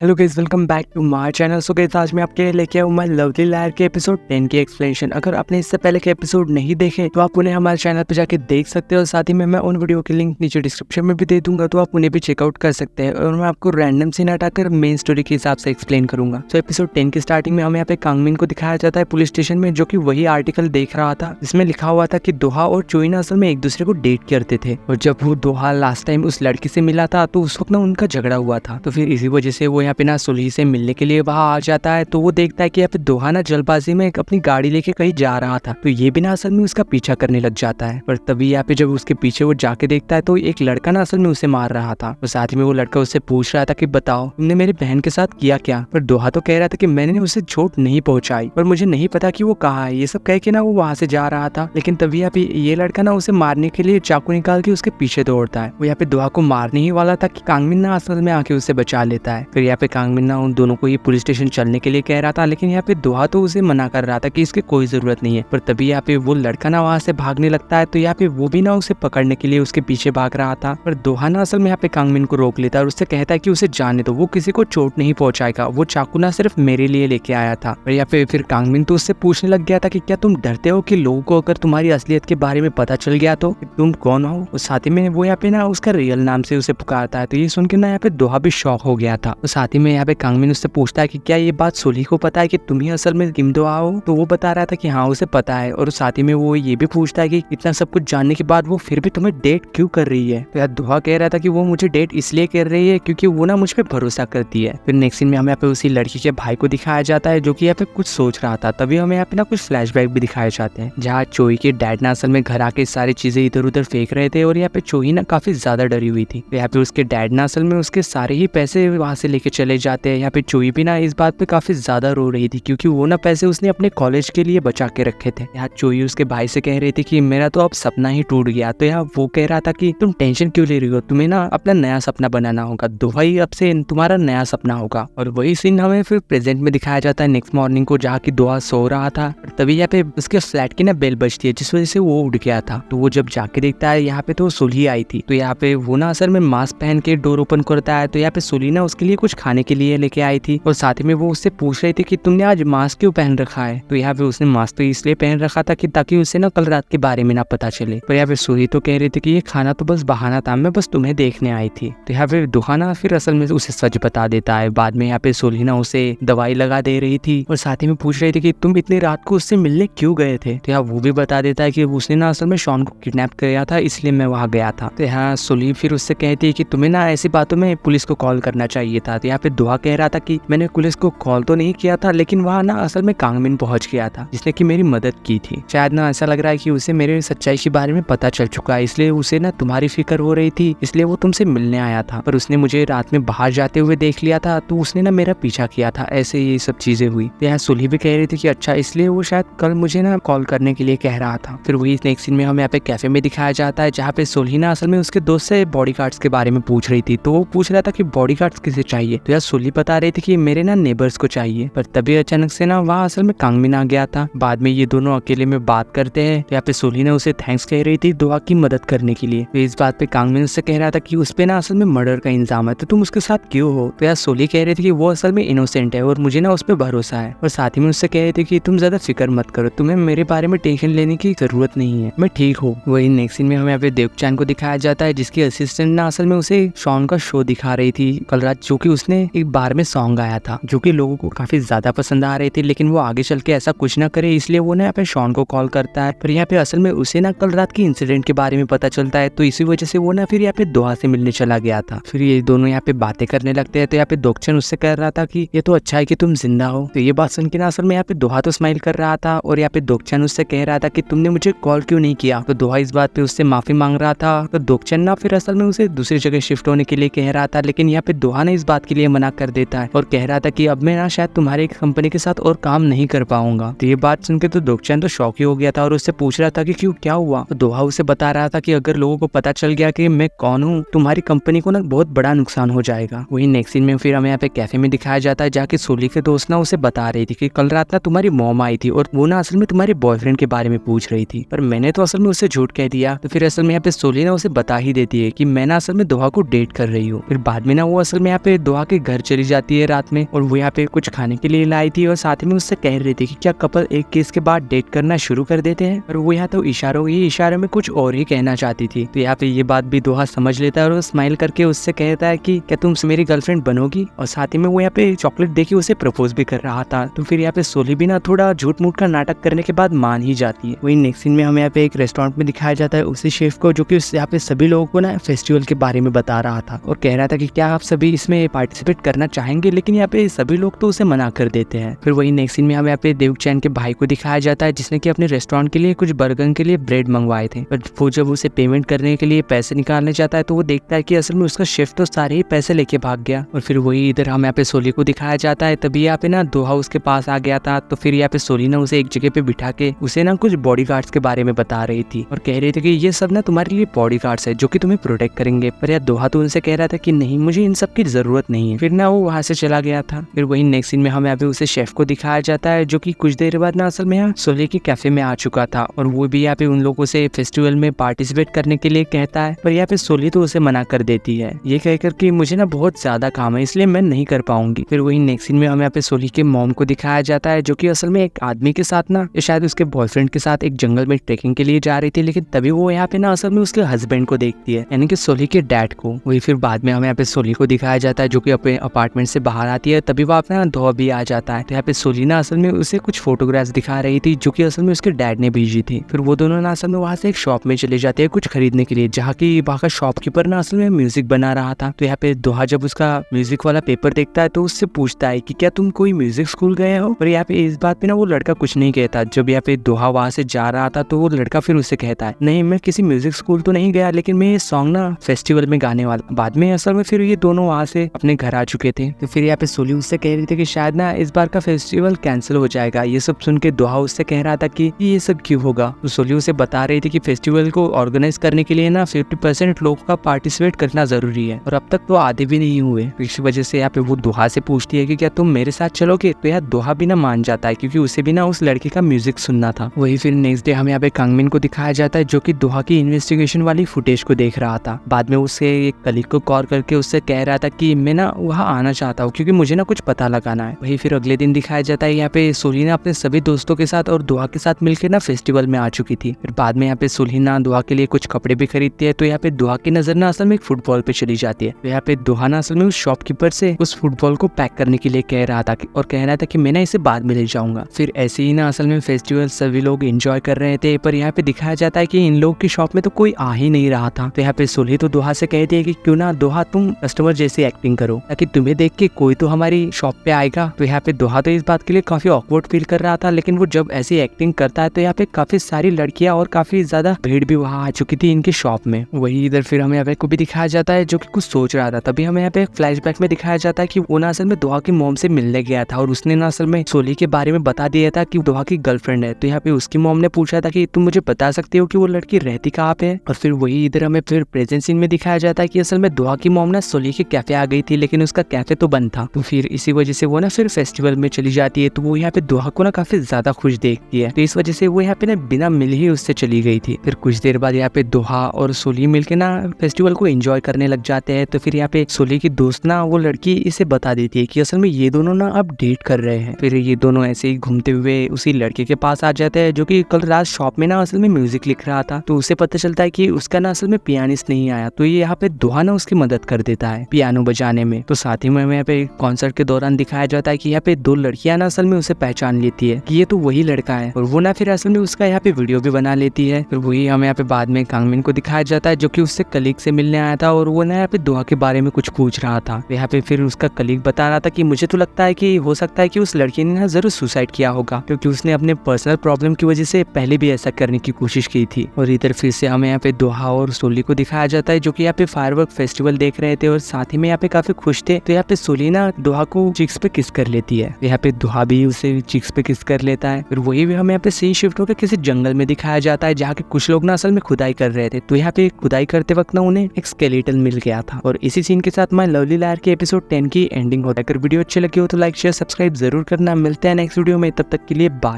Hello guys, welcome back to my channel. So guys, आज मैं आपके लिए लेके आऊँ मैं लवली लायर के एपिसोड 10 की एक्सप्लेनेशन। अगर आपने इससे पहले के एपिसोड नहीं देखे तो आप उन्हें हमारे चैनल पर जाके देख सकते हो। साथ ही में मैं उन वीडियो के लिंक नीचे डिस्क्रिप्शन में भी दे दूंगा, तो आप उन्हें भी चेकआउट कर सकते हैं। और मैं आपको रैंडम सीन हटाकर मेन स्टोरी के हिसाब से एक्सप्लेन करूंगा। तो एपिसोड 10 की स्टार्टिंग में हमें यहाँ पे कांगमिन को दिखाया जाता है पुलिस स्टेशन में, जो की वही आर्टिकल देख रहा था जिसमें लिखा हुआ था कि दोहा और चोइना असल में एक दूसरे को डेट करते थे। और जब वो दोहा लास्ट टाइम उस लड़की से मिला था तो उस वक्त ना उनका झगड़ा हुआ था। तो फिर इसी वजह से वो यहाँ पे ना सुलही से मिलने के लिए वहां आ जाता है। तो वो देखता है कि यहाँ पे दोहा ना जल्दबाजी में अपनी गाड़ी लेके कहीं जा रहा था, तो ये भी ना असल में उसका पीछा करने लग जाता है। पर तभी यहाँ पे जब उसके पीछे वो जाके देखता है तो एक लड़का ना असल में उसे मार रहा था। तो साथ ही में वो लड़का उससे पूछ रहा था कि बताओ तुमने मेरी बहन के साथ किया क्या। पर दोहा तो कह रहा था कि मैंने उसे चोट नहीं पहुंचाई, पर मुझे नहीं पता कि वो कहाँ है। ये सब कह के ना वो वहां से जा रहा था। लेकिन तभी यहाँ पे ये लड़का ना उसे मारने के लिए चाकू निकाल के उसके पीछे दौड़ता है। वो यहाँ पे दोहा को मारने ही वाला था कि कांगमिन ना असल में आके उसे बचा लेता है। फिर यहाँ पे कांगमिन ना उन दोनों को पुलिस स्टेशन चलने के लिए कह रहा था, लेकिन यहाँ पे दोहा तो उसे मना कर रहा था कि इसकी कोई जरूरत नहीं है। पर तभी यहाँ पे वो लड़का ना वहां से भागने लगता है। तो यहाँ पे वो भी ना उसे पकड़ने के लिए उसके पीछे भाग रहा था। पर दोहा ना असल में यहाँ पे कांगमिन को रोक लेता है और उससे कहता है कि उसे जाने दो, वो किसी को चोट नहीं पहुंचाएगा, वो चाकू ना सिर्फ मेरे लिए लेके आया था। और यहाँ पे फिर कांगमिन तो उससे पूछने लग गया था कि क्या तुम डरते हो कि लोगों को अगर तुम्हारी असलियत के बारे में पता चल गया तो तुम कौन हो। और साथ ही में वो यहाँ पे ना उसका रियल नाम से उसे पुकारता है। तो ये सुन के ना यहाँ पे दोहा भी शॉक हो गया था। तो साथ ही में यहाँ पे कांगमिन उससे पूछता है कि क्या ये बात सुलही को पता है कि तुम ही असल में किम दोहा हो। तो वो बता रहा था कि हाँ उसे पता है। और साथ ही में वो ये भी पूछता है कि इतना सब कुछ जानने के बाद वो फिर भी तुम्हें डेट क्यों कर रही है। तो यार दोहा कह रहा था कि वो मुझे डेट इसलिए कर रही है क्योंकि वो ना मुझ पे भरोसा करती है। फिर नेक्स्ट सीन में हमें यहाँ पे उसी लड़की के भाई को दिखाया जाता है जो कि यहाँ पे कुछ सोच रहा था। तभी हमें यहाँ पे ना कुछ फ्लैशबैक भी दिखाए जाते हैं जहाँ चोई के डैड ना असल में घर आके सारी चीजें इधर उधर फेंक रहे थे। और यहाँ पे चोई ना काफी ज्यादा डरी हुई थी। तो यहाँ पे उसके डैड ना असल में उसके सारे ही पैसे वहां से लेके चले जाते हैं। यहाँ पे चोई भी ना इस बात पे काफी ज्यादा रो रही थी क्योंकि वो ना पैसे उसने अपने कॉलेज के लिए बचा के रखे थे। यहाँ चोई उसके भाई से कह रही थी कि मेरा तो अब सपना ही टूट गया। तो यहाँ वो कह रहा था कि तुम टेंशन क्यों ले रही हो, तुम्हें ना अपना नया सपना बनाना होगा, दोहा ही अब से तुम्हारा नया सपना होगा। और वही सीन हमें फिर प्रेजेंट में दिखाया जाता है नेक्स्ट मॉर्निंग को, जहाँ की दोहा सो रहा था। तभी यहाँ पे उसके फ्लैट की ना बेल बजती है जिस वजह से वो उठ गया था। तो वो जब जाके देखता है यहाँ पे तो सुलही आई थी। तो यहाँ पे वो ना असल में मास्क पहन के डोर ओपन करता है। तो यहाँ पे सुलही ना उसके लिए कुछ खाने के लिए लेके आई थी। और साथ ही में वो उससे पूछ रही थी कि तुमने आज मास्क क्यों पहन रखा है। तो यहाँ पे उसने मास्क तो इसलिए पहन रखा था कि ताकि उसे ना कल रात के बारे में ना पता चले। पर यहाँ पे सुलही तो कह रही थी कि ये खाना तो बस बहाना था, मैं बस तुम्हें देखने आई थी। तो यहाँ पे दोहा ना फिर असल में उसे सच बता देता है। बाद में यहाँ पे सुलही ना उसे दवाई लगा दे रही थी और साथ ही में पूछ रही थी कि तुम इतनी रात को उससे मिलने क्यों गए थे। तो यहाँ वो भी बता देता है कि उसने ना असल में शॉन को किडनैप किया था, इसलिए मैं वहाँ गया था। तो यहाँ सुलही फिर उससे कहती है कि तुम्हें ना ऐसी बातों में पुलिस को कॉल करना चाहिए था। तो यहाँ पे दोहा कह रहा था कि मैंने पुलिस को कॉल तो नहीं किया था, लेकिन वहाँ ना असल में कांगमिन पहुंच गया था जिसने कि मेरी मदद की थी। शायद ना ऐसा लग रहा है कि उसे मेरे सच्चाई के बारे में पता चल चुका है, इसलिए उसे ना तुम्हारी फिक्र हो रही थी, इसलिए वो तुमसे मिलने आया था। पर उसने मुझे रात में बाहर जाते हुए देख लिया था, तो उसने ना मेरा पीछा किया था, ऐसे ये सब चीजें हुई। तो यहाँ सुलही भी कह रही थी कि अच्छा इसलिए वो शायद कल मुझे ना कॉल करने के लिए कह रहा था। फिर वही नेक्स्ट सीन में हमें यहाँ पे कैफे में दिखाया जाता है जहाँ पे सुलही ना असल में उसके दोस्त से बॉडीगार्ड्स के बारे में पूछ रही थी। तो वो पूछ रहा था कि बॉडीगार्ड्स किसे चाहिए। तो यार सुलही बता रही थी कि मेरे ना नेबर्स को चाहिए। पर तभी अचानक से ना वहाँ असल में कांगमिन आ गया था। बाद में ये दोनों अकेले में बात करते हैं। तो यहाँ पे सुलही ने उसे थैंक्स कह रही थी दोहा की मदद करने के लिए। तो इस बात पे कांगमिन उससे कह रहा था कि उस पे ना असल में मर्डर का इल्जाम है, तो तुम उसके साथ क्यों हो। तो यार सुलही कह रही थी कि वो असल में इनोसेंट है और मुझे ना उस पर भरोसा है। और साथ ही में उससे कह रही थी कि तुम ज्यादा फिक्र मत करो, तुम्हें मेरे बारे में टेंशन लेने की जरूरत नहीं है, मैं ठीक हूँ। वही नेक्स्ट सीन में हमें यहाँ पे देवचान को दिखाया जाता है जिसकी असिस्टेंट ना असल में उसे शॉन का शो दिखा रही थी कल रात, जो कि उसने एक बार में सॉन्ग गाया था जो कि लोगों को काफी ज्यादा पसंद आ रही थी। लेकिन वो आगे चल के ऐसा कुछ ना करे, इसलिए वो ना यहाँ पे शॉन को कॉल करता है। पर यहाँ पे असल में उसे ना कल रात की इंसिडेंट के बारे में पता चलता है, तो इसी वजह से वो ना फिर यहाँ पे दोहा से मिलने चला गया था। फिर ये दोनों यहाँ पे बातें करने लगते हैं। तो यहाँ पे दोगचन उससे कह रहा था कि ये तो अच्छा है कि तुम जिंदा हो। तो ये बात सुन के ना असल में यहाँ पे दोहा तो स्माइल कर रहा था और यहाँ पे दोगचन उससे कह रहा था कि तुमने मुझे कॉल क्यों नहीं किया। तो दोहा इस बात पे उससे माफी मांग रहा था। तो दोगचन ना फिर असल में उसे दूसरी जगह शिफ्ट होने के लिए कह रहा था, लेकिन यहाँ पे दोहा ने इस बात के लिए मना कर देता है और कह रहा था कि अब मैं ना शायद तुम्हारी कंपनी के साथ और काम नहीं कर पाऊंगा। तो ये बात सुन के तो दोगचन तो शॉक ही हो गया था और उससे पूछ रहा था कि क्यों, क्या हुआ। तो दोहा उसे बता रहा था कि अगर लोगों को पता चल गया कि मैं कौन हूँ, तुम्हारी कंपनी को ना बहुत बड़ा नुकसान हो जाएगा। वही नेक्स्ट सीन में फिर हमें यहाँ पे कैफे में दिखाया जाता है जाके सुलही के दोस्त ना उसे बता रही थी कि कल रात ना तुम्हारी मॉम आई थी और वो ना असल में तुम्हारे बॉयफ्रेंड के बारे में पूछ रही थी। पर मैंने तो असल में उसे झूठ कह दिया। तो फिर असल में यहाँ पे सुलही ना उसे बता ही देती है कि मैं ना असल में दोहा को डेट कर रही हूँ। फिर बाद में ना वो असल में यहाँ पे दोहा के घर चली जाती है रात में और वो यहाँ पे कुछ खाने के लिए लाई थी और साथ में उससे कह रही थी कि क्या कपल एक केस के बाद डेट करना शुरू कर देते हैं। और वो यहाँ तो इशारों में कुछ और ही कहना चाहती थी। तो यहाँ पे ये बात भी दोहा समझ लेता है और स्माइल करके उससे कहता है कि क्या तुम मेरी गर्लफ्रेंड बनोगी। और साथ ही में वो यहाँ पे चॉकलेट देके उसे प्रपोज भी कर रहा था। तो फिर यहाँ पे सोली भी ना थोड़ा झूठ मूठ का नाटक करने के बाद मान ही जाती है। वही नेक्स्ट सीन में हमें यहाँ पे एक रेस्टोरेंट में दिखाया जाता है उसी शेफ को, जो कि यहाँ पे सभी लोगों को ना फेस्टिवल के बारे में बता रहा था और कह रहा था कि क्या आप सभी इसमें पार्टिसिपेट करना चाहेंगे, लेकिन यहाँ पे सभी लोग तो उसे मना कर देते हैं। फिर वही नेक्स्ट सीन में हमें यहाँ पे देव चैन के भाई को दिखाया जाता है जिसने कि अपने रेस्टोरेंट के लिए कुछ बर्गर के लिए ब्रेड मंगवाए थे। पर वो जब उसे पेमेंट करने के लिए पैसे निकालने जाता है तो वो देखता है कि असल में उसका शेफ तो सारे ही पैसे लेके भाग गया। और फिर वही इधर हम यहाँ पे सोली को दिखाया जाता है। तभी यहाँ पे ना दोहा उसके पास आ गया था। तो फिर यहाँ पे सोली ना उसे एक जगह पे बिठा के उसे ना कुछ बॉडीगार्ड्स के बारे में बता रही थी और कह रही थी कि ये सब ना तुम्हारे लिए बॉडीगार्ड्स है जो कि तुम्हें प्रोटेक्ट करेंगे। पर यार दोहा तो उनसे कह रहा था कि नहीं, मुझे इन सब की जरूरत नहीं है। फिर ना वो वहां से चला गया था। फिर वही नेक्स्ट सीन में हमें यहाँ पे उसे शेफ को दिखाया जाता है जो कि कुछ देर बाद ना असल में यहाँ सोली के कैफे में आ चुका था और वो भी यहाँ पे उन लोगों से फेस्टिवल में पार्टिसिपेट करने के लिए कहता है। पर यहाँ पे सोली तो उसे मना कर देती है, ये कहकर कि मुझे ना बहुत ज्यादा काम है इसलिए मैं नहीं कर पाऊंगी। फिर वही नेक्स्ट सीन में हमें यहाँ पे सोली के मॉम को दिखाया जाता है जो कि असल में एक आदमी के साथ ना शायद उसके बॉयफ्रेंड के साथ एक जंगल में ट्रेकिंग के लिए जा रही थी, लेकिन तभी वो यहाँ पे ना असल में उसके हस्बैंड को देखती है, यानी कि सोली के डैड को। वही फिर बाद में हमें यहाँ पे सोली को दिखाया जाता है जो कि अपने अपार्टमेंट से बाहर आती है। तभी वो अपना दोहा भी आ जाता है। तो यहाँ पे सोली ना असल में उसे कुछ फोटोग्राफ्स दिखा रही थी जो कि असल में उसके डैड ने भेजी थी। फिर वो दोनों ना असल में वहाँ से एक शॉप में चले जाते हैं कुछ खरीदने के लिए, जहाँ की वहाँ का शॉपकीपर ना असल में म्यूजिक बना रहा था। तो यहाँ पे दोहा जब उसका म्यूजिक वाला पेपर देखता है तो उससे पूछता है कि क्या तुम कोई म्यूजिक स्कूल गए हो। और यहाँ पे इस बात पे ना वो लड़का कुछ नहीं कहता। जब यहाँ पे दोहा वहाँ से जा रहा था तो वो लड़का फिर उससे कहता है नहीं, मैं किसी म्यूजिक स्कूल तो नहीं गया, लेकिन मैं ये सॉन्ग ना फेस्टिवल में गाने वाला। बाद में असल में फिर ये दोनों वहाँ से अपने घर आ चुके थे। तो फिर यहाँ पे सोली उससे कह रही थी कि शायद ना इस बार का फेस्टिवल कैंसिल हो जाएगा। ये सब सुन के दोहा उससे कह रहा था कि ये सब क्यों होगा। तो सोली उसे बता रही थी कि फेस्टिवल को ऑर्गेनाइज करने के लिए ना 50% लोग का पार्टिसिपेट करना जरूरी है और अब तक तो आधे भी नहीं हुए। इस वजह से यहाँ पे वो दोहा से पूछती है कि क्या तुम मेरे साथ चलोगे। तो यार दोहा भी ना मान जाता है क्योंकि उसे भी ना उस लड़के का म्यूजिक सुनना था। वही फिर नेक्स्ट डे हमें यहाँ पे कांगमिन को दिखाया जाता है जो कि दोहा की इन्वेस्टिगेशन वाली फुटेज को देख रहा था। बाद में उससे एक कलीग को कॉल करके उससे कह रहा था कि मैं ना वहाँ आना चाहता हूँ क्योंकि मुझे ना कुछ पता लगाना है। वही फिर अगले दिन दिखाया जाता है यहाँ पे सोली अपने सभी दोस्तों के साथ और दोहा के साथ मिलकर ना फेस्टिवल में आ चुकी थी। फिर बाद में यहाँ पे सोली ना दोहा के लिए कुछ कपड़े भी खरीदती है। तो यहाँ पे दोहा की नजर ना असल में एक फुटबॉल पे चली जाती है। तो यहाँ पे दोहा ना असल में उस शॉपकीपर से उस फुटबॉल को पैक करने के लिए कह रहा था और कह रहा था कि मैं ना इसे बाद में ले जाऊंगा। फिर ऐसे ही ना असल में फेस्टिवल सभी लोग एंजॉय कर रहे थे। पर यहाँ पे दिखाया जाता है कि इन लोग की शॉप में तो कोई आ ही नहीं रहा था। तो यहाँ पे सोली तो दोहा से कहती है कि क्यों ना दोहा तुम कस्टमर जैसी एक्टिंग करो ताकि तुम्हें देख के कोई तो हमारी शॉप पे आएगा। तो यहाँ पे दोहा तो इस बात के लिए काफी ऑकवर्ड फील कर रहा था, लेकिन वो जब ऐसी एक्टिंग करता है तो यहाँ पे काफी सारी लड़कियां और काफी ज्यादा भीड़ भी वहाँ आ चुकी थी इनकी शॉप में। वही इधर फिर हमें यहाँ पे को भी दिखाया जाता है जो कि कुछ सोच रहा था। तभी हमें यहाँ पे एक फ्लैशबैक में दिखाया जाता है कि वो ना असल में दोहा की मॉम से मिलने गया था और उसने ना असल में सोली के बारे में बता दिया था कि दोहा की गर्लफ्रेंड है। तो यहाँ पे उसकी मॉम ने पूछा था कि तुम मुझे बता सकते हो कि वो लड़की रहती कहाँ पे है। और फिर वही इधर हमें फिर प्रेजेंट सीन में दिखाया जाता है कि असल में दोहा की मॉम ना सोली के कैफे आ गई थी, लेकिन उसका कैफे तो बंद था। तो फिर इसी वजह से वो ना फिर फेस्टिवल में चली जाती है। तो वो यहाँ पे दोहा को ना काफी ज्यादा खुश देखती है। तो इस वजह से वो यहाँ पे ना बिना मिले ही उससे चली गई थी। फिर कुछ देर बाद यहाँ पे दोहा और सोली मिलके ना फेस्टिवल को एंजॉय करने लग जाते हैं। तो फिर यहाँ पे सोली की दोस्त ना वो लड़की इसे बता देती है कि असल में ये दोनों ना अब डेट कर रहे हैं। फिर ये दोनों ऐसे ही घूमते हुए उसी लड़के के पास आ जाते हैं जो कि कल रात शॉप में ना असल में म्यूजिक लिख रहा था। तो उसे पता चलता है कि उसका ना असल में पियानिस्ट नहीं आया। तो ये यहाँ पे दोहा ना उसकी मदद कर देता है पियानो बजाने में। तो साथ ही में हमें यहाँ पे कॉन्सर्ट के दौरान दिखाया जाता है कि यहाँ पे दो लड़कियां ना असल में उसे पहचान लेती है कि ये तो वही लड़का है और वो ना फिर असल में उसका यहाँ पे वीडियो भी बना लेती है। फिर वही हमें यहाँ पे बाद में कांगमिन को दिखाया जाता है जो कि उससे कलीग से मिलने आया था और वो ना यहाँ पे दोहा के बारे में कुछ पूछ रहा था। यहाँ पे फिर उसका कलीग बता रहा था कि मुझे तो लगता है कि हो सकता है कि उस लड़की ने ना जरूर सुसाइड किया होगा क्योंकि उसने अपने पर्सनल प्रॉब्लम की वजह से पहले भी ऐसा करने की कोशिश की थी। और इधर फिर से हमें यहाँ पे दोहा और सोली को दिखाया जाता है जो कि यहाँ पे फायरवर्क फेस्टिवल देख रहे थे और साथ ही में यहाँ पे काफी खुश थे। तो यहाँ पे सोली ना दोहा को चिक्स पे किस कर लेती है। यहाँ पे दोहा भी उसे चिक्स पे किस कर लेता है। फिर वही भी हमें यहाँ पे सीन शिफ्ट होकर किसी जंगल में दिखाया जाता है जहाँ के कुछ लोग ना असल में खुदाई कर रहे थे। तो यहाँ पे खुदाई करते वक्त ना उन्हें एक स्केलेटन मिल गया था। और इसी सीन के साथ माय लवली लायर के एपिसोड 10 की एंडिंग होता है। अगर वीडियो अच्छी लगी हो तो लाइक शेयर सब्सक्राइब जरूर करना। मिलते हैं नेक्स्ट वीडियो में, तब तक के लिए बाय।